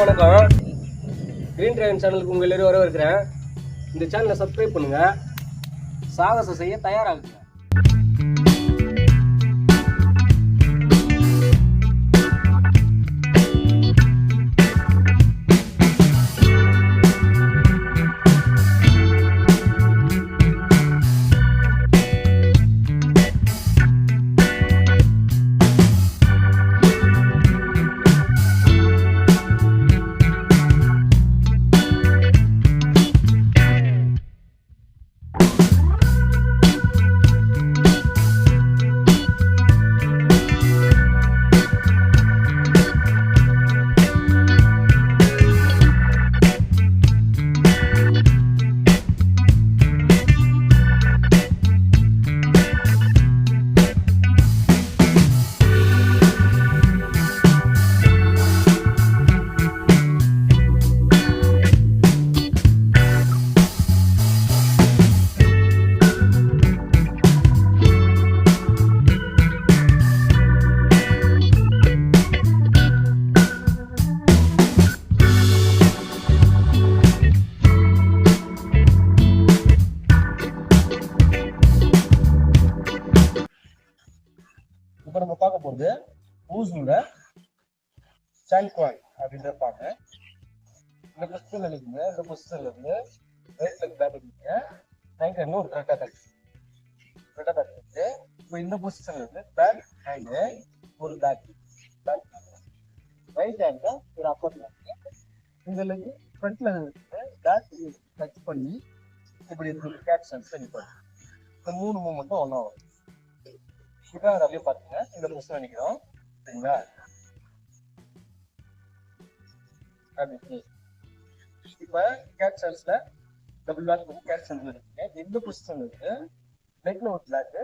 வணக்கம். Green driven சேனலுக்கு உங்கள் எல்லாரும் வரவேற்கிறேன். இந்த சேனலை சப்ஸ்கிரைப் பண்ணுங்க. சாகசம் செய்ய தயாராகுங்க. இப்போ நம்ம பார்க்க போகிறது ஊசூல சான்குவாய் அப்படின்ற பாட்டு. இந்த பொசிஷன்ல நிற்குங்க. இந்த பொசிஷன்ல இருந்து ரைட் லெக் பேக் நிற்குங்க. ரைட் ஹேண்ட்ல ஒரு ரெட்டா பேக் இருக்கு. இப்போ இந்த பொசிஷன்ல இருந்து பேக் ஹேண்டு ஒரு பேக் ரைட் ஹேண்ட்ல ஒரு அப்பர் பேக். இந்த லெக் ஃப்ரண்ட்ல பேக் டச் பண்ணி இப்படி கேட்ச் சென்ஸ் நிற்பாங்க. இந்த மூணு மூமெண்ட்டும் ஒன்றா வரும். இப்போ அதை அப்படியே பார்த்துங்க. இந்த பொசிஷன் நிற்கிறோம் சரிங்களா. இப்போ கேட் சென்ஸ்ல டபுள் பேக் பண்ணி கேட் சென்ஸ்ல இருக்குங்க. இந்த பொசிஷன் இருக்கு. லெக்ல ஒரு பிளாக்,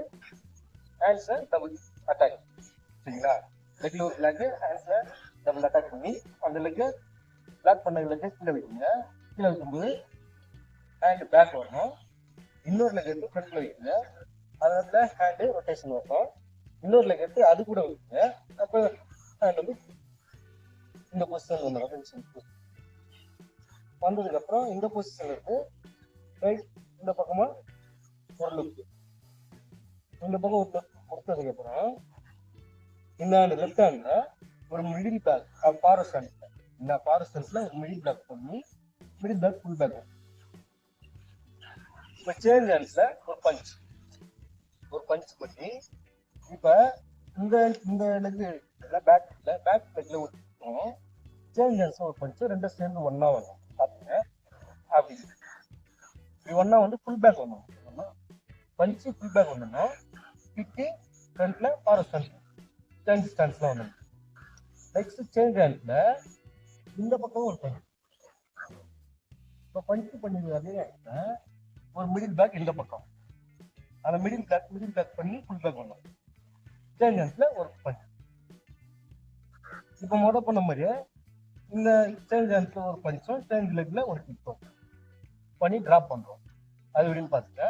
ஹேண்ட்ஸ்ல டபுள் அட்டாக் சரிங்களா. லெக்ல ஒரு பிளாக், ஹேண்ட்ஸ்ல டபுள் அட்டாக் பண்ணி அந்த லெக் பிளாக் பண்ண லெக் கீழே வைக்குங்க. கீழே வைக்கும்போது ஹேண்ட் பேக் வரணும். இன்னொரு லெக் எடுத்து ஃப்ரண்ட்ல வைக்குங்க. அதனால ஹேண்டு ரொட்டேஷன் வரும். இன்னொரு லெக் எடுத்து அது கூட வைக்குங்க. அப்போ ஹேண்ட் வந்து இந்த பொசிஷன் வந்ததுக்கு அப்புறம் இந்த பொசிஷன்ல இருக்கு ரைட் இந்த பக்கமா ஒரு லுக், இந்த பக்கம் ஒரு லுக் கொடுத்ததுக்கு அப்புறம் இந்த ஹேண்ட் லெஃப்ட் ஹேண்ட்ல ஒரு மிடில் பேக் ஃபாரஸ்ட் ஹேண்ட், இந்த ஃபாரஸ்ட் ஹேண்ட்ஸ்ல ஒரு மிடில் பேக் பண்ணி மிடில் பேக் ஃபுல் பேக். இப்போ சேஞ்ச் ஹேண்ட்ஸ்ல ஒரு பஞ்ச் பண்ணி இப்போ இந்த லெக் பேக் லெக்ல விட்டுருக்கோம். சேஞ்ச் ஹேண்ட்ஸ் ஒரு பஞ்சு ரெண்டும் சேர்ந்து ஒன்னா வரும் பார்த்துங்க. அப்படி இப்படி ஒன்னா வந்து ஃபுல் பேக் வரணும். பஞ்சு ஃபுல் பேக் வரணும்னா கிட்டி ஃப்ரண்ட்ல ஃபாரஸ்ட் ஹேண்ட் சேஞ்ச் ஸ்டான்ஸ்ல வரணும். நெக்ஸ்ட் சேஞ்ச் ஹேண்ட்ல இந்த பக்கம் ஒரு பஞ்சு. இப்போ பஞ்சு பண்ணி அதே ஒரு மிடில் பேக் இந்த பக்கம், அந்த மிடில் பேக் பண்ணி ஃபுல் பேக் வரணும். சேஞ்ச் ஹேண்ட்ஸ்ல ஒரு பஞ்சு. இப்போ மொதல் பண்ண மாதிரியே இந்த சேஞ்ச் ஹேண்ட்ஸ்ல ஒரு பஞ்சும் சேஞ்ச் லெக்ல ஒரு கிக்கும் பண்ணி டிராப் பண்றோம். அது எப்படின்னு பார்த்துக்க.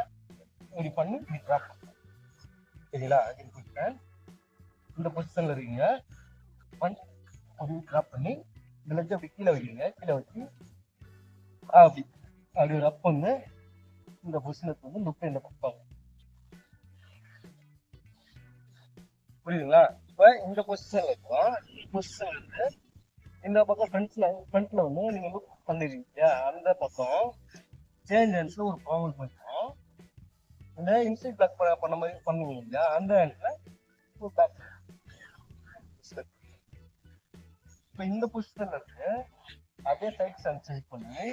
இப்படி பண்ணி இப்படி டிராப் பண்றோம் சரிங்களா. இந்த பொசிஷன்ல இருக்கீங்க. பஞ்ச் அப்படி டிராப் பண்ணி இந்த லெக் அப்படி கீழே வைக்கிறீங்க. கீழே வச்சு அப்படி ஒரு அப் வந்து இந்த பொசிஷனுக்கு வந்து லுக் இந்த பக்கம் புரியுதுங்களா. இப்போ இந்த பொசிஷன்ல இருக்கோம். பொசிஷன் வந்து இந்த பக்கம் ஃப்ரண்ட்ல வந்து நீங்க லுக் பண்ணிருக்கீங்க. அந்த பக்கம் சேஞ்ச் ஹேண்ட்ஸ்ல ஒரு பாவல் பண்ணுவோம். இந்த இன்சைட் பிளாக் பண்ண மாதிரி பண்ணுவீங்க இல்லையா, அந்த ஹேண்ட்ல ஒரு பேக். இப்போ இந்த பொசிஷன்ல இருக்கு அப்படியே சைட் ஹேண்ட் செக் பண்ணி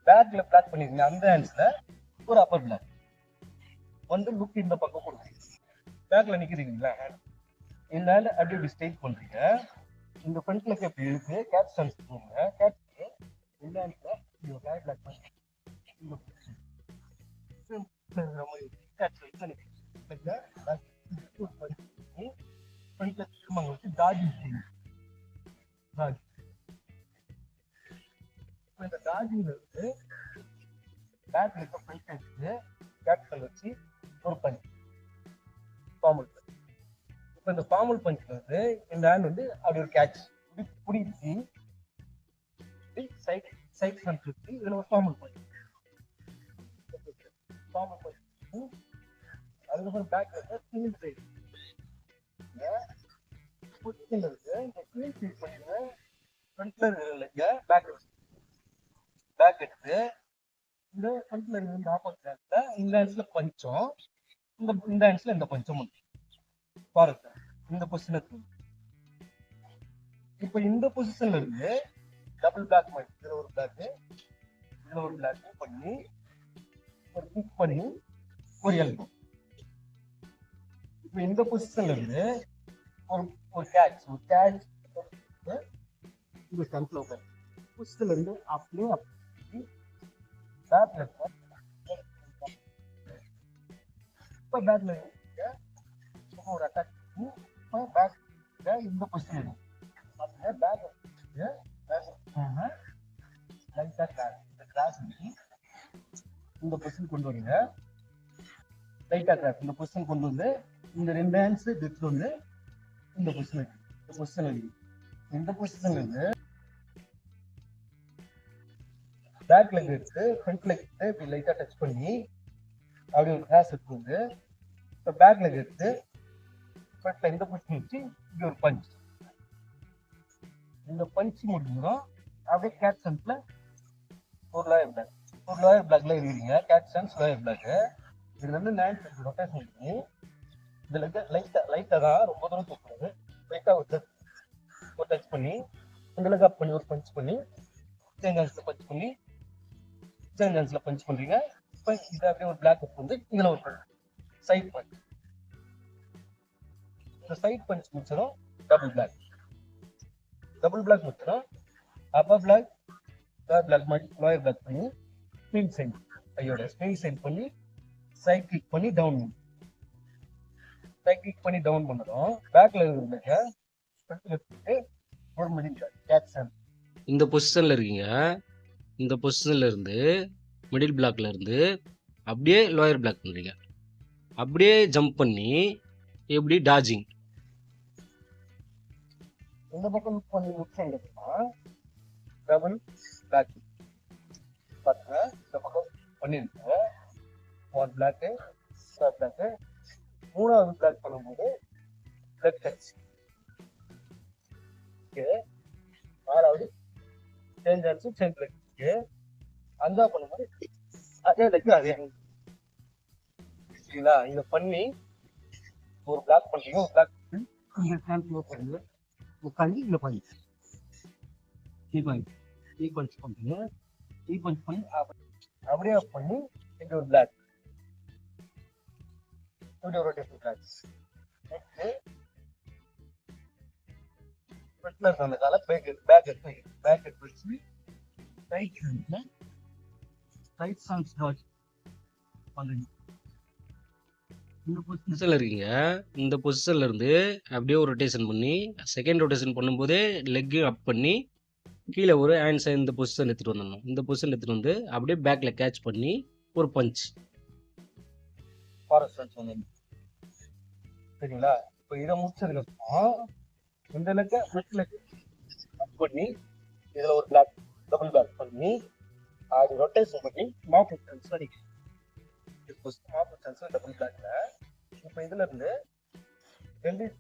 பேக்ல பிளாக் பண்ணிருக்கீங்க. அந்த ஹேண்ட்ஸ்ல ஒரு அப்பர் பிளாக் வந்து லுக் இந்த பக்கம் கொடுக்குறீங்க. பேக்ல நிக்கிறீங்களா, இந்த ஹேண்ட் அப்படியே இப்படி ஸ்ட்ரைட் பண்றீங்க. இந்த ஃப்ரண்ட்ல எப்படி இருக்கு கேட் ஸ்டான்ஸ் போங்க. கேட் இந்த ஹேண்ட்ல இந்த பேக் பிளாக் பண்ணி இந்த கேட் ஸ்டான்ஸ் பண்ணி ஃப்ரண்ட்ல திரும்ப வச்சு டாஜ் செய்யுங்க. இந்த டாஜிங்ல இருந்து பேக் இருக்க ஃப்ரண்ட் எடுத்து கேப்டன் வச்சு ஒரு பஞ்ச் பாமல். இப்போ இந்த பாமல் பஞ்ச்ல வந்து இந்த ஹேண்ட் வந்து அப்படி ஒரு கேட்ச் பிடிச்சி சைட் ஃப்ரண்ட் இருக்கு. இதுல ஒரு ஃபார்மல் பாயிண்ட், அதுக்கப்புறம் பேக்ல கீழ் சைடு பொசிஷன்ல இருக்கு. இந்த கீழ் சைடு பண்ணிடுங்க. ஃப்ரண்ட்ல இல்லைங்க, பேக் எடுத்து இந்த ஃப்ரண்ட்ல இருந்து ஆப்போசிட்ல இந்த ஹேண்ட்ஸ்ல பஞ்சம், இந்த ஹேண்ட்ஸ்ல இந்த பஞ்சம் பாருங்க. இந்த பொசிஷன் இருக்கு. இப்போ இந்த பொசிஷன்ல இருந்து டபுள் பேக் மாதிரி இதுல ஒரு பிளாக் பண்ணி ஒரு கிக் பண்ணி ஒரு எல்போ. இப்போ இந்த பொசிஷன்ல இருந்து ஒரு கேட்ச் இது ஃப்ரண்ட்ல உட்காரு. பொசிஷன்ல இருந்து அப்படியே பேக்ல இப்போ பேக்ல ஒரு அட்டாக் பேக் இந்த பொசிஷன் பேக் இந்த பொசிஷன் கொண்டு வரீங்க. லைட்டா கிராஸ் இந்த பொசிஷன் கொண்டு வந்து இந்த ரெண்டு ஹேண்ட்ஸ் எடுத்துட்டு வந்து இந்த பொசிஷன்ல இருந்து பேக் லெக் எடுத்து ஃப்ரண்ட் லெக் எடுத்து இப்படி லைட்டா டச் பண்ணி அப்படியே ஒரு கிராஸ் எடுத்து வந்து இப்போ பேக் லெக் எடுத்து ஃப்ரண்ட்ல இந்த பொசிஷன் வச்சு இப்படி ஒரு பஞ்ச். இந்த பஞ்ச் முடிஞ்சதும் அப்படியே கேட் சென்ஸ்ல ஒரு லோயர் பிளாக்ல இருக்கிறீங்க. Catch sense lower block. இதுல இருந்து ரொட்டேஷன் பண்ணி இதுல லைட்டா தான் ரொம்ப தூரம் தூக்குறது. லைட்டா ஒரு டச் பண்ணி இந்த லெக் அப் பண்ணி ஒரு பஞ்ச் பண்ணி சேஞ்ச் ஹேண்ட்ஸ்ல பஞ்ச் பண்றீங்க. இப்போ இது அப்படியே ஒரு பிளாக் வந்து இதுல ஒரு சைட் பஞ்ச். இந்த சைட் பஞ்ச் முடிச்சதும் டபுள் பிளாக் முடிச்சதும் அப்பர் பிளாக் லோயர் பிளாக் பண்ணி ஸ்பின் சைட் கையோட ஸ்பின் சைட் பண்ணி சைட் கிக் பண்ணி டவுன் பண்ணதும் பேக்ல இருக்க ஒரு மிடில் கேட்ச். இந்த பொசிஷன்ல இருக்கீங்க. இந்த பொசிஷன்ல இருந்து மிடில் பிளாக்ல இருந்து அப்படியே லோயர் பிளாக் பண்றீங்க. அப்படியே ஜம்ப் பண்ணி எப்படி டாஜிங் இந்த பக்கம் பண்ணி முடிச்சா டபுள் பிளாக் பாருங்க. இந்த பக்கம் பண்ணிருக்க ஒன் பிளாக் மூணாவது பிளாக் பண்ணும்போது லெக் டச். ஆறாவது சேஞ்ச் ஆச்சு சேஞ்ச் லெக். அஞ்சா பண்ணும்போது அதே லெக் அதே சரிங்களா. இதை பண்ணி ஒரு பிளாக் பண்றீங்க. ஒரு பிளாக் இங்க ட்ரான்ஸ்ஃபர் பண்ணுங்க. உட்காந்து இங்க பண்ணி பஞ்ச் பண்றீங்க. பஞ்ச் பண்ணி அப்படியே பண்ணி இங்க ஒரு பிளாக் ரொட்டேஷன் பிளாக். ஃப்ரண்ட்ல இருக்க அந்த கால பேக் எடுத்து வச்சு ரைட் ஹேண்ட்ஸ் டாட் பண்றீங்க. இந்த பொசிஷன்ல இருக்கீங்க. இந்த பொசிஷன்ல இருந்து அப்படியே ஒரு ரொட்டேஷன் பண்ணி செகண்ட் ரொட்டேஷன் பண்ணும்போதே லெக் அப் பண்ணி கீழே ஒரு ஹேண்ட்ஸை இந்த பொசிஷன் எடுத்துட்டு வந்துடணும். இந்த பொசிஷன் எடுத்துட்டு வந்து அப்படியே பேக்ல கேட்ச் பண்ணி ஒரு பஞ்ச் சரிங்களா. இப்போ இதை முடிச்சதுக்கு அப்புறம் இந்த லெக்க ஃப்ரண்ட் லெக் அப் பண்ணி இதுல ஒரு பிளாக் டபுள் பிளாக் பண்ணி அது ரொட்டேஷன் பண்ணி மாப் டபுள் பிளாக்ல. இப்போ இதுல இருந்து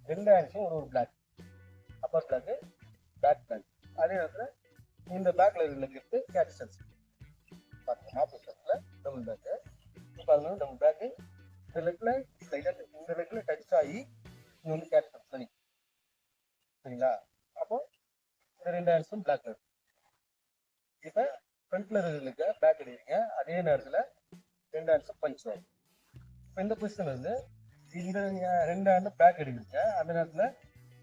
ரெண்டு ஹேண்ட்ஸும் ஒரு block upper block back block. அதே நேரத்துல இந்த பேக்ல எடுத்து catch sense mop double block. பாருங்க டபுள் பிளாக் இந்த லெக்ல டச் ஆகி இங்க வந்து கேட்ச் சென்ஸ் சரிங்களா. அப்போ இந்த ரெண்டு ஹேண்ட்ஸும் பிளாக்ல இருக்கு. இப்ப ஃப்ரண்ட்ல இருக்க பேக் எடுக்கிறீங்க. அதே நேரத்துல ரெண்டு ஹேண்ட்ஸும் பஞ்ச் ஆகும். இப்போ இந்த பொசிஷன்ல இருந்து இந்த ரெண்டு ஹேண்ட் பேக் எடுக்கிறீங்க. அந்த நேரத்துல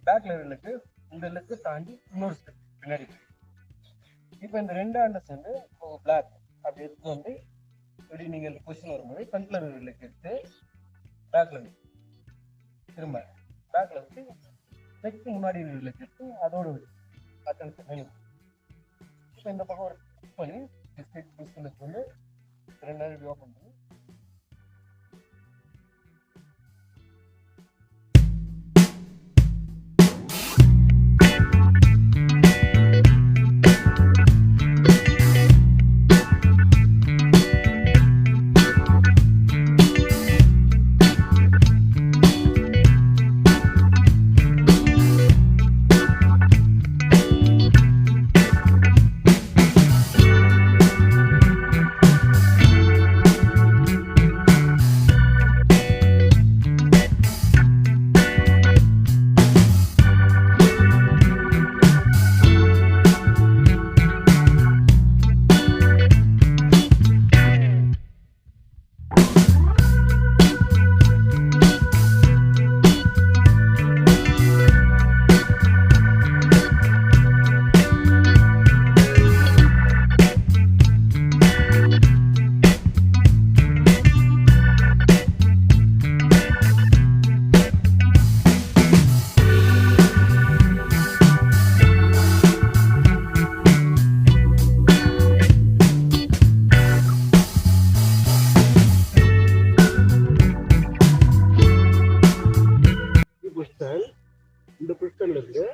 பேக்ல இருக்கு இந்த லெக்கு தாண்டி இன்னொரு ஸ்டெப் பின்னாடி. இப்போ இந்த ரெண்டு ஹேண்டை சேர்ந்து பிளாக் அப்படி எடுத்து வந்து இப்படி நீங்க இந்த பொசிஷன் வரும்போது ஃப்ரண்ட்ல லெக் எடுத்து பேக்ல திரும்ப பேக்ல வச்சு லெக்கு முன்னாடி லெக் எடுத்து அதோட இப்போ இந்த பக்கம் ஒரு பண்ணி பொசிஷனுக்கு வந்து ரெண்டு நேரம் ஓப்பன் பண்ணி பொசிஷன்ல இருந்து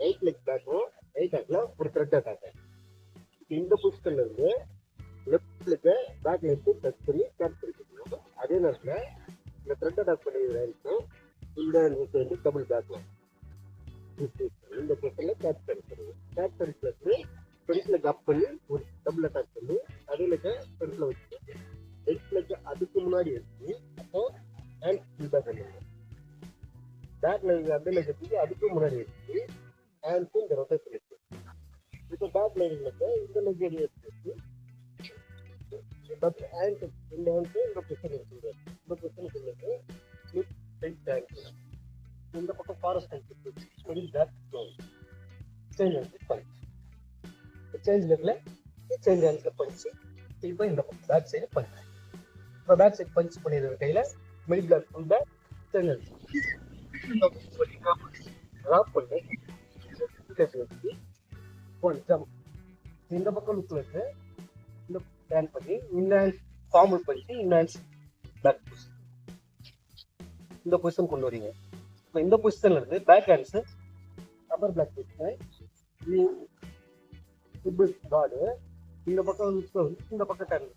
ரைட் லெக் பேக்கும் ரைட் ஹேண்ட்ல ஒரு த்ரெட் அட்டாக். இந்த பொசிஷன்ல இருந்து லெஃப்ட் லெக்க பேக்ல எடுத்து டச் பண்ணி கேட்ச் பண்ணிக்கணும். அதே நேரத்தில் இந்த த்ரெட் அட்டாக் பண்ணிடுறேன் இந்த வந்து டபுள் பேக்ல இந்த பொசிஷன்ல கேட்ச் பண்ணிக்கிறது. கேட்ச் பண்ணிக்கிறது ஃப்ரண்ட்ல கப் பண்ணி ஒரு டபுள் அட்டாக் பண்ணி அதே லெக்க ஃப்ரண்ட்ல வச்சு ரைட் லெக்க அதுக்கு முன்னாடி எடுத்து அப்போ ஹேண்ட் ஃபுல் பேக் பண்ணுங்க. பேக்ல அதே லெக்கத்துக்கு அதுக்கு முன்னாடி எடுத்து ஹேண்ட்ஸும் இந்த ரொட்டேஷன் இருக்கு. இப்போ பேக் லைனுக்கு இந்த லெக் எடுத்து ஹேண்ட் இந்த ஹேண்ட் இந்த பொசிஷன் இருக்குது. இந்த பொசிஷனுக்கு ரைட் ஹேண்ட் இந்த பக்கம் forest hand middle back change hand punch. Change லெக்ல சேஞ்ச் ஹேண்ட்ல பஞ்ச். இப்போ இந்த பேக் சைடு பஞ்ச். இப்போ பேக் சைடு பஞ்ச் பண்ணிடுற கையில middle back full back change hand drop பண்ணி வச்சு ஒன் ஜம்ப். இந்த பக்கம் லுக் வச்சு இந்த டேன் பண்ணி இந்த ஹேண்ட் ஃபார்மல் பண்ணி இந்த ஹேண்ட்ஸ் பேக் இந்த பொசிஷன் கொண்டு வரீங்க. இப்போ இந்த பொசிஷன்ல இருந்து பேக் ஹேண்ட்ஸ் அப்பர் பேக் வச்சு கார்டு இந்த பக்கம் இந்த பக்கம் டேன்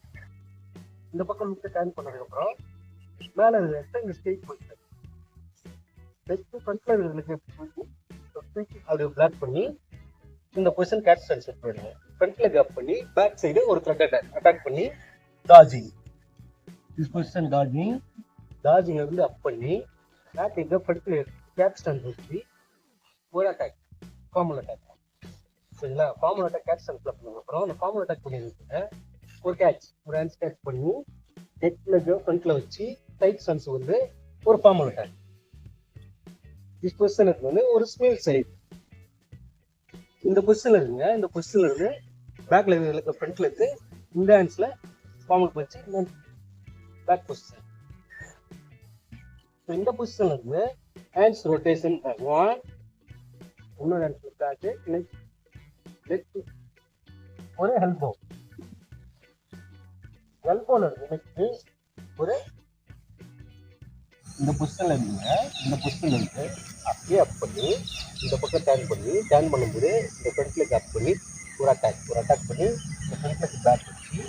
இந்த பக்கம் லுக் டேன் பண்ணதுக்கப்புறம் மேலே இந்த ஸ்டேட் பொசிஷன் நெக்ஸ்ட் ஃப்ரண்ட்ல அப்படி பிளாக் பண்ணி இந்த பொசிஷன் கேட்ச் செட் பண்ணுங்க. ஃப்ரண்ட்ல கேப் பண்ணி பேக் சைடு ஒரு த்ரெட் அட்டாக் பண்ணி டாஜிங். திஸ் பொசிஷன் டாஜிங் வந்து அப் பண்ணி பேக் இந்த ஃப்ரண்ட்ல கேட்ச் ஸ்டாண்ட் வச்சு ஒரு அட்டாக் ஃபார்மல் அட்டாக். சரிங்களா? ஃபார்மல் அட்டாக் கேட்ச் ஸ்டாண்ட் பண்ணதுக்கு அப்புறம் அந்த ஃபார்மல் அட்டாக் பண்ணிருக்கீங்க ஒரு கேட்ச் ஒரு ஹேண்ட்ஸ் கேட்ச் பண்ணி நெக்ல ஃப்ரண்ட்ல வச்சு டைட் ஸ்டாண்ட்ஸ் வந்து ஒரு ஃபார்மல் அட்டாக். திஸ் பொசிஷனுக்கு வந்து ஒரு ஸ்மேல் சைடு இந்த பொசிஷன்ல இருக்குங்க. இந்த பொசிஷன்ல இருந்து பேக்ல இருக்க ஃப்ரண்ட்ல இருந்து இந்த ஹேண்ட்ஸ்ல ஃபார்மல் பஞ்ச் பேக் பொசிஷன். இந்த பொசிஷன்ல இருந்து ஹேண்ட்ஸ் ரொட்டேஷன் ஒன் இன்னொரு ஹேண்ட்ஸ் பேக் நெக்ஸ்ட் ஒரு எல்போ எல்போல இருக்கு. நெக்ஸ்ட் ஒரு இந்த பொசிஷன்ல இருந்துங்க. இந்த பொசிஷன்ல இருந்து அப்படியே அப் பண்ணி இந்த பக்கம் டேர்ன் பண்ணும்போது இந்த ஃப்ரண்ட்ல அப் பண்ணி ஒரு அட்டாக் பண்ணி இந்த ஃப்ரண்ட்ல பேக் வச்சு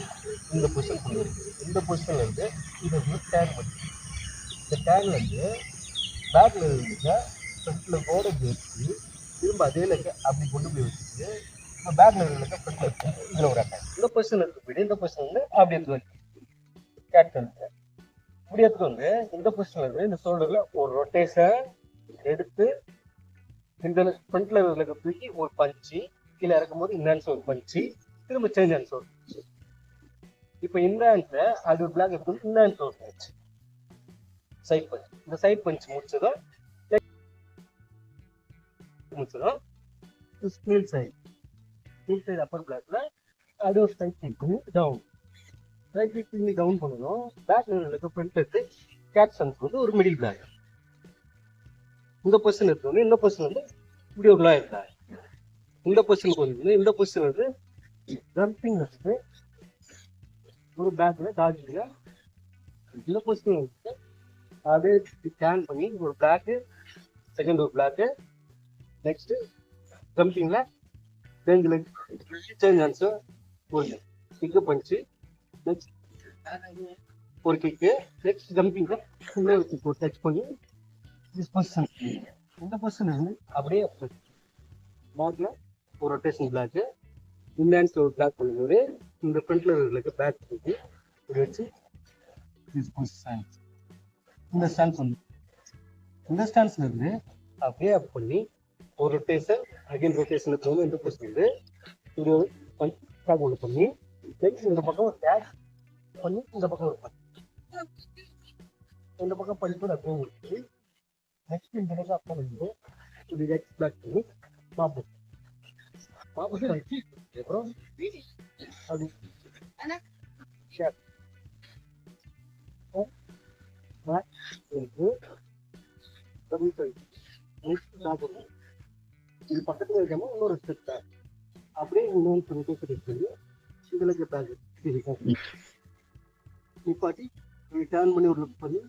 இந்த பொசிஷன் கொண்டு வருது. இந்த பொசிஷன்ல இருந்து இதை டேர்ன் பண்ணி இந்த டேர்ன்ல இருந்து பேக்ல இருந்துங்க ஃப்ரண்ட்ல போட வச்சு திரும்ப அதே லெக்க அப்படி கொண்டு போய் வச்சுட்டு இப்போ பேக்ல இருக்க ஃப்ரண்ட்ல வச்சு இதில் ஒரு அட்டாக். இந்த பொசிஷன் இருக்கு போயிட்டு இந்த பொசிஷன் வந்து அப்படி எடுத்து வச்சு கேட்ச் இப்படி எடுத்து வந்து இந்த பொசிஷன்ல இருந்து இந்த ஷோல்டர்ல ஒரு ரொட்டேஷன் எடுத்து இந்த ஃப்ரண்ட்ல இருக்க தூக்கி ஒரு பஞ்சு கீழே இறக்கும்போது இந்த ஹேண்ட்ஸ் ஒரு பஞ்சு திரும்ப சேஞ்ச் ஹேண்ட்ஸ் ஒரு பஞ்சு. இப்போ இந்த ஹேண்ட்ல அது ஒரு பிளாக் எடுத்து இந்த ஹேண்ட்ஸ் ஒரு பஞ்ச் சைட் பஞ்ச். இந்த சைட் பஞ்ச் முடிச்சதும் ஸ்பீல் சைடு அப்பர் பிளாக்ல அது ஒரு சைட் பண்ணி டவுன் ரைட் கிளிக் பண்ணி டவுன் பண்ணணும். பேக்ல இருக்க ஃப்ரண்ட் எடுத்து கேட்ச் ஸ்டாண்ட்ஸ் வந்து ஒரு மிடில் பிளாக். இந்த பொசிஷன் எடுத்து இந்த பொசிஷன் வந்து இப்படி ஒரு லாயர் பிளாக். இந்த பொசிஷனுக்கு வந்து இந்த பொசிஷன் வந்து ஜம்பிங் வச்சுட்டு ஒரு பேக்ல டாஜிங்க. இந்த பொசிஷன் வந்து அப்படியே ஸ்கேன் பண்ணி ஒரு பிளாக்கு செகண்ட் ஒரு பிளாக்கு நெக்ஸ்ட் ஜம்பிங்ல சேஞ்ச் ஆன்சர் ஒரு கிக்கு பஞ்சு நெக்ஸ்ட் ஒரு கிக்கு நெக்ஸ்ட் ஜம்பிங்ல இன்னொரு கிக் ஒரு டச் பண்ணி திஸ் பொசிஷன். இந்த பொசிஷன் வந்து அப்படியே பேக்ல ஒரு ரொட்டேஷன் பிளாக்கு இந்த ஹேண்ட்ஸ் ஒரு பிளாக் பண்ணும்போது இந்த ஃப்ரண்ட்ல இருக்க பேக் பண்ணி இப்படி வச்சு திஸ் பொசிஷன். இந்த ஸ்டான்ஸ் வந்து இந்த ஸ்டான்ஸ்ல இருந்து அப்படியே அப் பண்ணி ஒரு ரொட்டேஷன் அகைன் ரொட்டேஷன் வந்து இந்த பொசிஷன் வந்து இப்படி ஒரு பஞ்ச் ஒன்று பண்ணி நெக்ஸ்ட் இந்த பக்கம் ஒரு கேட்ச் பண்ணி இந்த பக்கம் ஒரு பஞ்ச் இந்த பக்கம் பண்ணிட்டு அப்படியே முடிச்சு நெக்ஸ்ட் இந்த பக்கம் அப்போ வந்து இப்படி நெக்ஸ்ட் பிளாக் பண்ணி மாப்பு அப்புறம் அப்படி ஷேப் இது பக்கத்துல இருக்காம இன்னொரு ஸ்டெப் அப்படியே இன்னொரு இதுல பேக் நிப்பாட்டி டேர்ன் பண்ணி ஒரு லுக் பண்ணி